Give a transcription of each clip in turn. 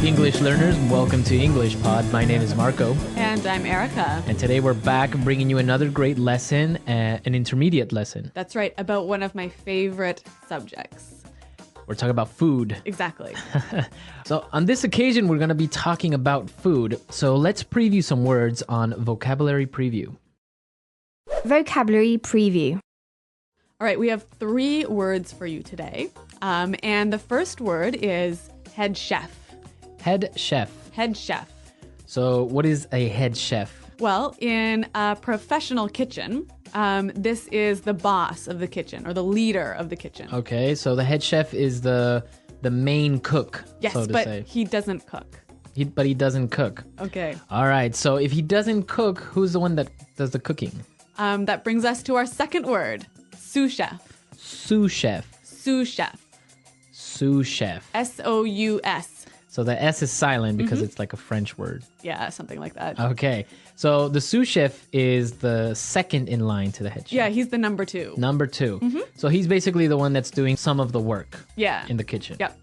English learners, welcome to English Pod. My name is Marco. And I'm Erica. And today we're back bringing you another great lesson, an intermediate lesson. That's right, about one of my favorite subjects. We're talking about food. Exactly. So on this occasion, we're going to be talking about food. So let's preview some words on Vocabulary Preview. Vocabulary Preview. All right, we have 3 words for you today. And the first word is head chef. Head chef. Head chef. So what is a head chef? Well, in a professional kitchen, this is the boss of the kitchen or the leader of the kitchen. Okay, so the head chef is the main cook, Yes, so to but say. he doesn't cook. But he doesn't cook. Okay. All right, so if he doesn't cook, who's the one that does the cooking? That brings us to our second word, sous chef. Sous chef. Sous chef. Sous chef. S-O-U-S. So the S is silent because it's like a French word. Yeah, something like that. Okay, so the sous chef is the second in line to the head chef. Yeah, he's the number 2. Number 2. So he's basically the one that's doing some of the work Yeah. in the kitchen. Yep.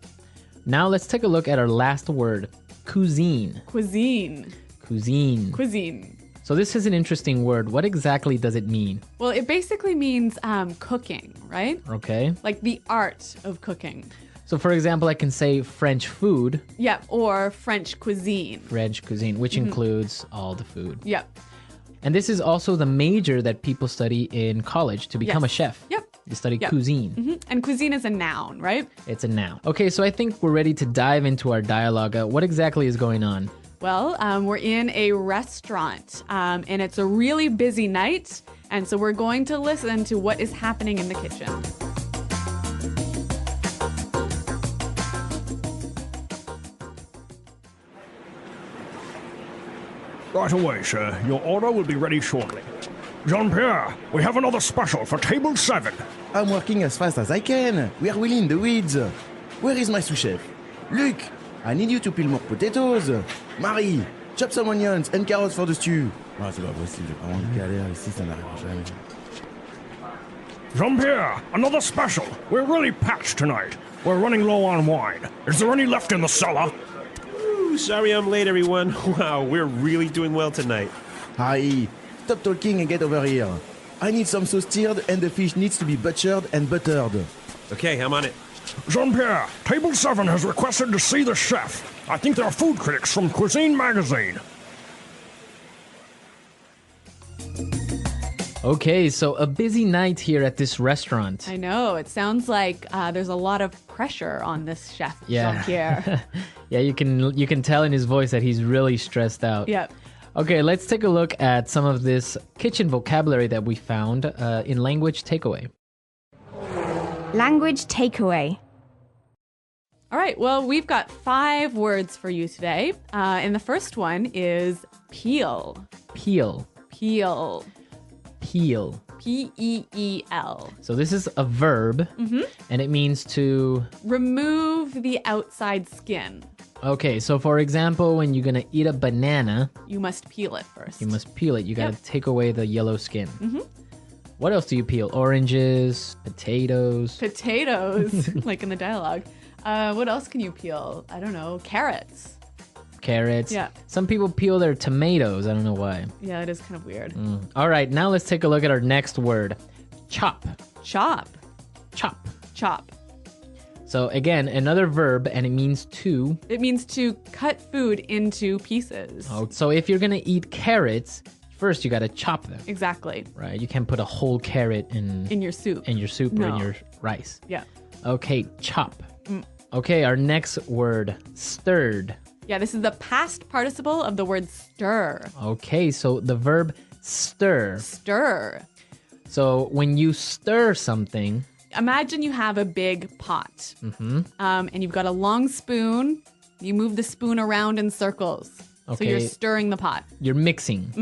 Now let's take a look at our last word, cuisine. Cuisine. Cuisine. Cuisine. So this is an interesting word. What exactly does it mean? Well, it basically means cooking, right? Okay. Like the art of cooking. So for example, I can say French food, Yeah, or French cuisine. French cuisine, which includes all the food. Yep. And this is also the major that people study in college to become a Yes. chef. Yep. You study Yep. cuisine. And cuisine is a noun, right? It's a noun. Okay, so I think we're ready to dive into our dialogue. What exactly is going on? Well, we're in a restaurant, and it's a really busy night, and so we're going to listen to what is happening in the kitchen. Right away, sir. Your order will be ready shortly. Jean-Pierre, we have another special for table 7. I'm working as fast as I can. We are really in the weeds. Where is my sous chef? Luc, I need you to peel more potatoes. Marie, chop some onions and carrots for the stew. Ah, c'est pas possible, j'ai vraiment une galère ici, ça n'arrivera jamais. Jean-Pierre, another special. We're really packed tonight. We're running low on wine. Is there any left in the cellar? Ooh, sorry I'm late, everyone. Wow, we're really doing well tonight. Harry, stop talking and get over here. I need some sauce tiered and the fish needs to be butchered and buttered. Okay, I'm on it. Jean-Pierre, table 7 has requested to see the chef. I think they're food critics from Cuisine Magazine. Okay, so a busy night here at this restaurant. I know, it sounds like there's a lot of pressure on this chef, Yeah. Jean-Pierre. Yeah, you can tell in his voice that he's really stressed out. Yep. Okay, let's take a look at some of this kitchen vocabulary that we found in Language Takeaway. Language Takeaway. All right, well, we've got 5 words for you today. And the first one is peel. Peel. Peel. Peel. P-E-E-L. So this is a verb, and it means to... Remove the outside skin. Okay, so for example, when you're gonna eat a banana, You must peel it first. you must peel it. You gotta Yep. take away the yellow skin. What else do you peel? Oranges, potatoes. Potatoes, like in the dialogue. What else can you peel? I don't know. Carrots. Carrots. Yeah. Some people peel their tomatoes. I don't know why. Yeah, it is kind of weird. All right, now let's take a look at our next word. Chop. Chop. Chop. Chop. So again, another verb, and it means to. It means to cut food into pieces. Oh, so if you're gonna eat carrots, first you gotta chop them, Exactly. right? You can't put a whole carrot In your soup. in your soup or in No. your rice. Yeah. Okay, chop. Okay, our next word, stirred. Yeah, this is the past participle of the word stir. Okay, so the verb stir. Stir. So when you stir something, Imagine you have a big pot. And you've got a long spoon. You move the spoon around in circles. So Okay. you're stirring the pot. you're mixing.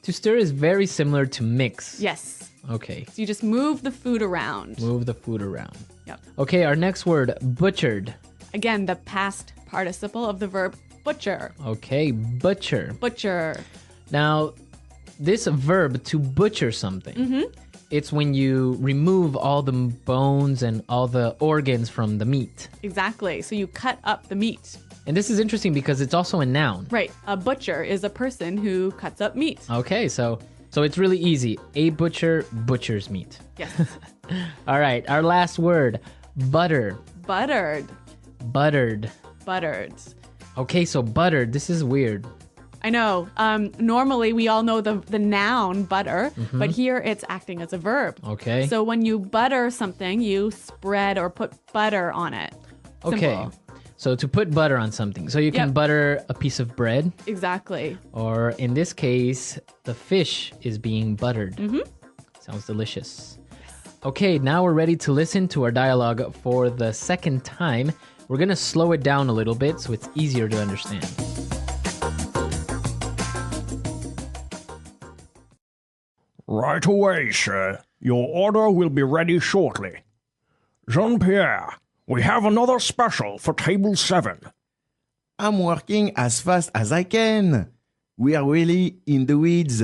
To stir is very similar to mix. Yes. Okay, So you just move the food around. move the food around. Yep. Okay, our next word, butchered. Again, the past participle of the verb butcher. Okay, butcher. Butcher. Now, this verb to butcher something, it's when you remove all the bones and all the organs from the meat. Exactly. So you cut up the meat. And this is interesting because it's also a noun. Right. A butcher is a person who cuts up meat. Okay, so it's really easy. A butcher butchers meat. Yes. All right, our last word, butter. Buttered. Buttered. Buttered. Okay, so buttered, this is weird. I know. Normally, we all know the noun butter, but here it's acting as a verb. Okay. So when you butter something, you spread or put butter on it. Okay. Simple. So to put butter on something. So you can Yep. butter a piece of bread, Exactly. or in this case, the fish is being buttered. Sounds delicious. Okay, now we're ready to listen to our dialogue for the second time. We're going to slow it down a little bit so it's easier to understand. Right away, sir. Your order will be ready shortly. Jean-Pierre, we have another special for table 7. I'm working as fast as I can. We are really in the weeds.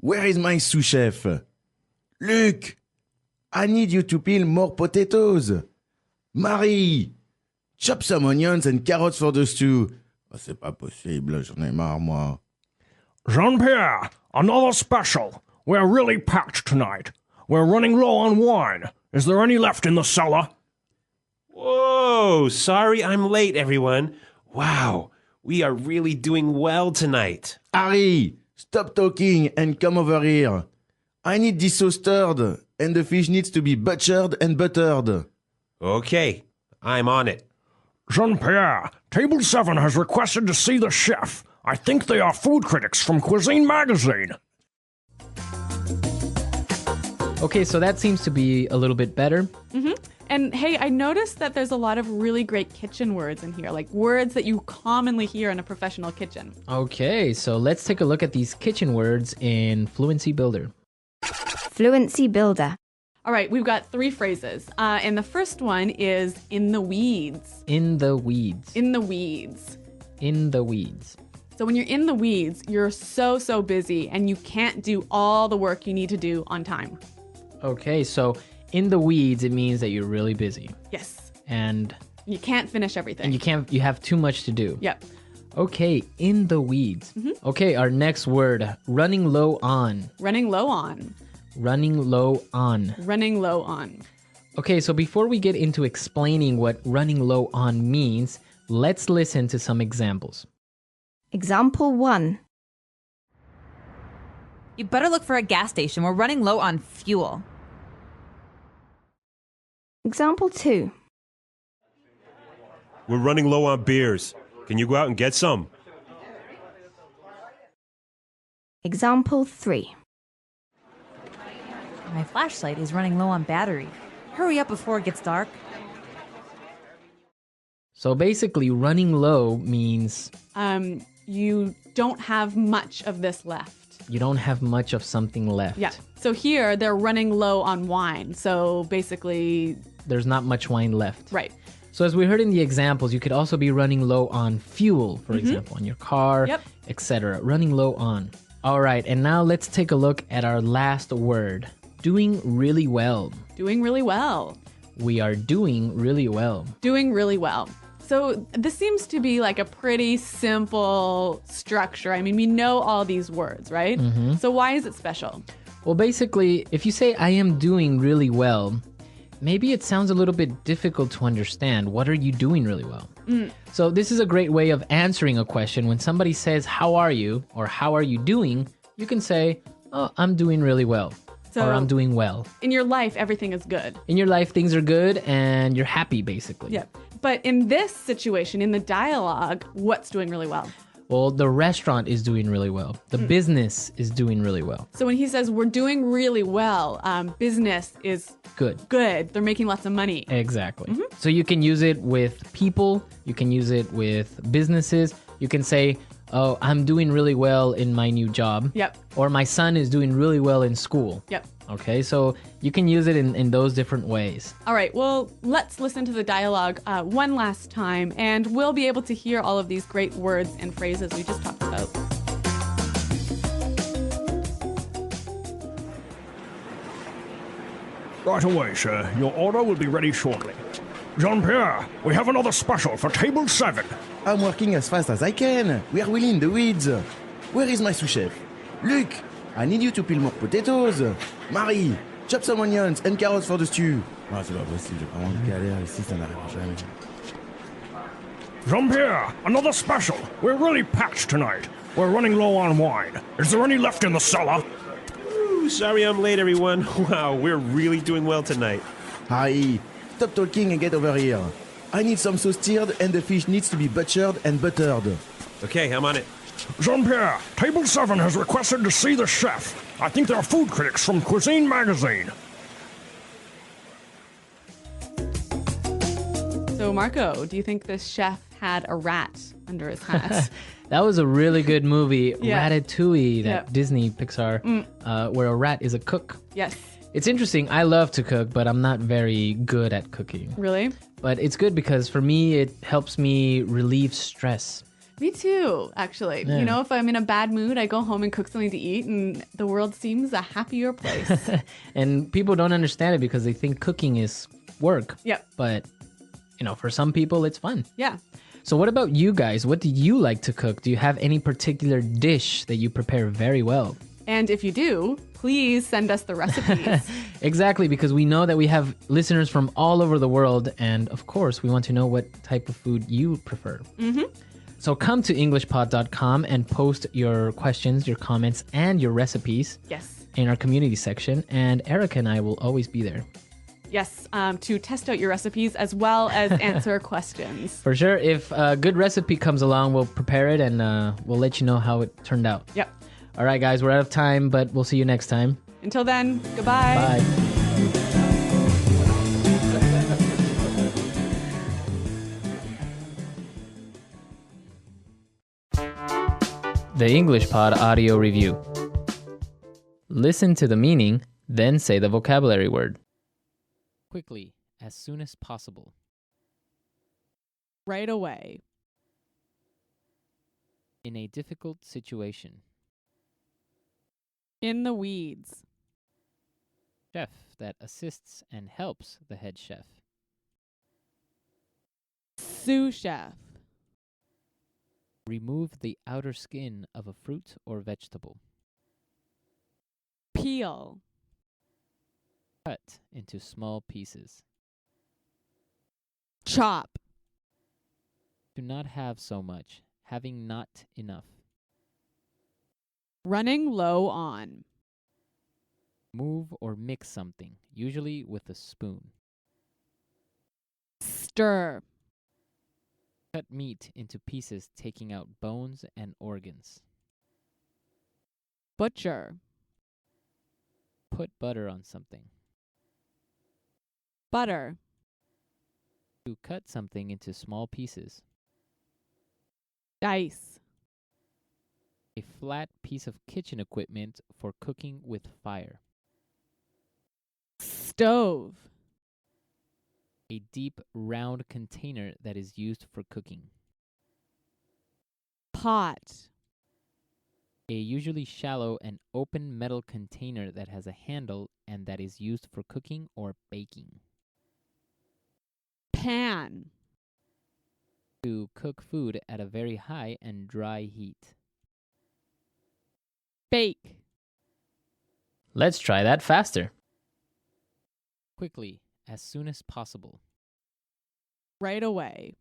Where is my sous chef? Luc, I need you to peel more potatoes. Marie, chop some onions and carrots for the stew. Oh, c'est pas possible, j'en ai marre, moi. Jean-Pierre, another special. We're really packed tonight. We're running low on wine. Is there any left in the cellar? Whoa, sorry I'm late, everyone. Wow, we are really doing well tonight. Harry, stop talking and come over here. I need this sauce stirred, and the fish needs to be butchered and buttered. Okay, I'm on it. Jean-Pierre, table 7 has requested to see the chef. I think they are food critics from Cuisine Magazine. Okay, so that seems to be a little bit better. And hey, I noticed that there's a lot of really great kitchen words in here, like words that you commonly hear in a professional kitchen. Okay, so let's take a look at these kitchen words in Fluency Builder. Fluency builder. All right, we've got 3 phrases. And the first one is in the weeds. In the weeds. In the weeds. In the weeds. So when you're in the weeds, you're so busy and you can't do all the work you need to do on time. Okay, so in the weeds, it means that you're really busy. Yes. And You can't finish everything. you have too much to do. Yep. Okay, in the weeds. Okay, our next word, running low on. Running low on. Running low on. Running low on. Okay, so before we get into explaining what running low on means, let's listen to some examples. Example 1. You better look for a gas station. We're running low on fuel. Example 2. We're running low on beers. Can you go out and get some? Example 3. My flashlight is running low on battery. Hurry up before it gets dark. So basically, running low means You don't have much of this left. you don't have much of something left. Yeah. So here they're running low on wine. So basically, There's not much wine left. right. So as we heard in the examples, you could also be running low on fuel, for example, on your car, Yep. etc. Running low on. All right, and now let's take a look at our last word. Doing really well. Doing really well. We are doing really well. Doing really well. So this seems to be like a pretty simple structure. I mean, we know all these words, right? So why is it special? Well, basically, if you say, I am doing really well, maybe it sounds a little bit difficult to understand. What are you doing really well? So this is a great way of answering a question. When somebody says, how are you? Or how are you doing? You can say, oh, I'm doing really well. So- or I'm doing well. In your life, everything is good. In your life, things are good and you're happy, basically. Yeah. But in this situation, in the dialogue, what's doing really well? Well, the restaurant is doing really well. The business is doing really well. So when he says we're doing really well, business is Good. good. They're making lots of money. Exactly. So you can use it with people. You can use it with businesses. You can say, oh, I'm doing really well in my new job. Yep. Or my son is doing really well in school. Yep. Okay, so you can use it in those different ways. All right, well, let's listen to the dialogue one last time, and we'll be able to hear all of these great words and phrases we just talked about. Right away, sir. Your order will be ready shortly. Jean-Pierre, we have another special for table 7. I'm working as fast as I can. We are really in the weeds. Where is my sous-chef? Luc, I need you to peel more potatoes. Marie, chop some onions and carrots for the stew. Ah, c'est pas possible, j'ai vraiment une galère ici, ça n'arrivera jamais. Jean-Pierre, another special. We're really packed tonight. We're running low on wine. Is there any left in the cellar? Ooh, sorry I'm late, everyone. Wow, we're really doing well tonight. Harry, stop talking and get over here. I need some sauce tiered and the fish needs to be butchered and buttered. Okay, I'm on it. Jean-Pierre, table 7 has requested to see the chef. I think they're food critics from Cuisine Magazine. So, Marco, do you think this chef had a rat under his hat? That was a really good movie, Yeah. Ratatouille, that Yep. Disney Pixar, where a rat is a cook. Yes. It's interesting. I love to cook, but I'm not very good at cooking. Really? But it's good because for me, it helps me relieve stress. Me too, actually. Yeah. You know, if I'm in a bad mood, I go home and cook something to eat, and the world seems a happier place. And people don't understand it because they think cooking is work. Yep. But, for some people, it's fun. Yeah. So what about you guys? What do you like to cook? Do you have any particular dish that you prepare very well? And if you do, please send us the recipes. Exactly, because we know that we have listeners from all over the world. And of course, we want to know what type of food you prefer. Mm-hmm. So come to EnglishPod.com and post your questions, your comments, and your recipes Yes. in our community section. And Erica and I will always be there. Yes, to test out your recipes as well as answer questions. For sure. If a good recipe comes along, we'll prepare it and we'll let you know how it turned out. Yep. All right, guys, we're out of time, but we'll see you next time. Until then, goodbye. Bye. The English Pod Audio Review. Listen to the meaning, then say the vocabulary word. Quickly, as soon as possible. Right away. In a difficult situation. In the weeds. Chef that assists and helps the head chef. Sous chef. Remove the outer skin of a fruit or vegetable. Peel. Cut into small pieces. Chop. Do not have so much, having not enough. Running low on. Move or mix something, usually with a spoon. Stir. Cut meat into pieces, taking out bones and organs. Butcher. Put butter on something. Butter. To cut something into small pieces. Dice. A flat piece of kitchen equipment for cooking with fire. Stove. A deep, round container that is used for cooking. Pot. A usually shallow and open metal container that has a handle and that is used for cooking or baking. Pan. To cook food at a very high and dry heat. Bake. Let's try that faster. Quickly, as soon as possible. Right away.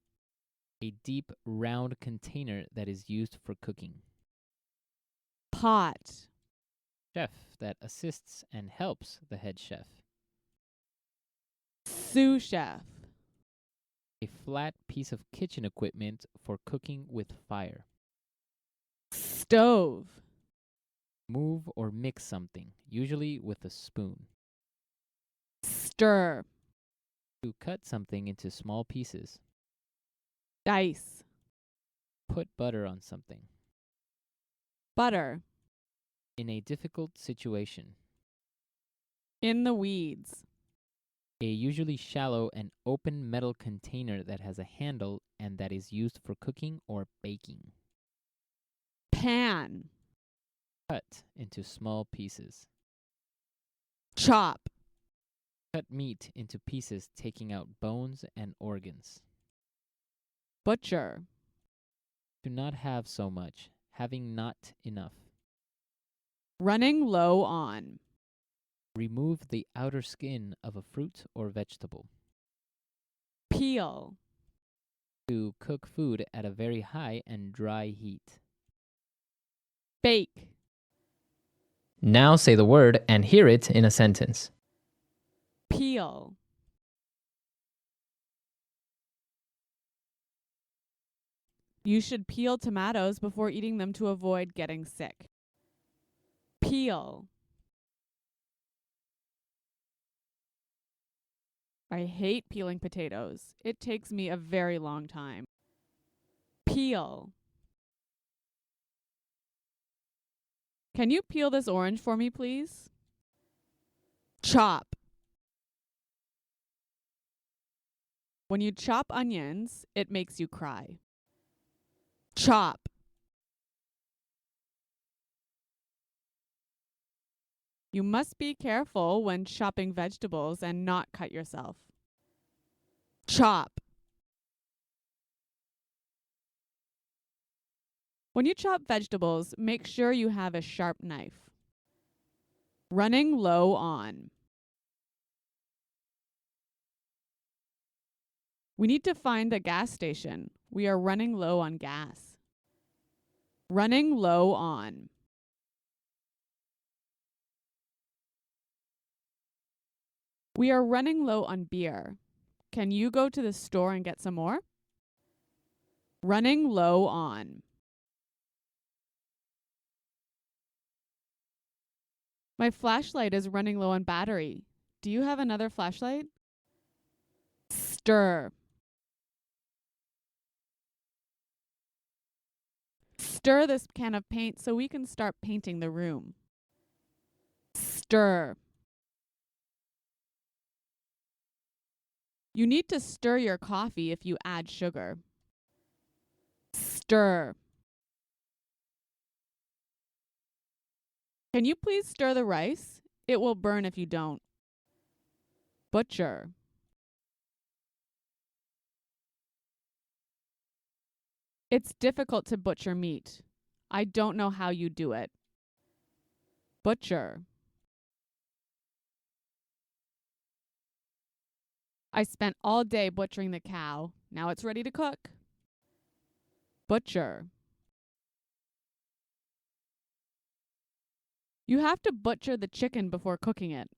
A deep, round container that is used for cooking. Pot. Chef that assists and helps the head chef. Sous chef. A flat piece of kitchen equipment for cooking with fire. Stove. Move or mix something, usually with a spoon. Stir. To cut something into small pieces. Dice. Put butter on something. Butter. In a difficult situation. In the weeds. A usually shallow and open metal container that has a handle and that is used for cooking or baking. Pan. Cut into small pieces. Chop. Cut meat into pieces, taking out bones and organs. Butcher. To not have so much, having not enough. Running low on. Remove the outer skin of a fruit or vegetable. Peel. To cook food at a very high and dry heat. Bake. Now say the word and hear it in a sentence. Peel. You should peel tomatoes before eating them to avoid getting sick. Peel. I hate peeling potatoes. It takes me a very long time. Peel. Can you peel this orange for me, please? Chop. When you chop onions, it makes you cry. Chop. You must be careful when chopping vegetables and not cut yourself. Chop. When you chop vegetables, make sure you have a sharp knife. Running low on. We need to find a gas station. We are running low on gas. Running low on. We are running low on beer. Can you go to the store and get some more? Running low on. My flashlight is running low on battery. Do you have another flashlight? Stir. Stir this can of paint so we can start painting the room. Stir. You need to stir your coffee if you add sugar. Stir. Can you please stir the rice? It will burn if you don't. Butcher. It's difficult to butcher meat. I don't know how you do it. Butcher. I spent all day butchering the cow. Now it's ready to cook. Butcher. You have to butcher the chicken before cooking it.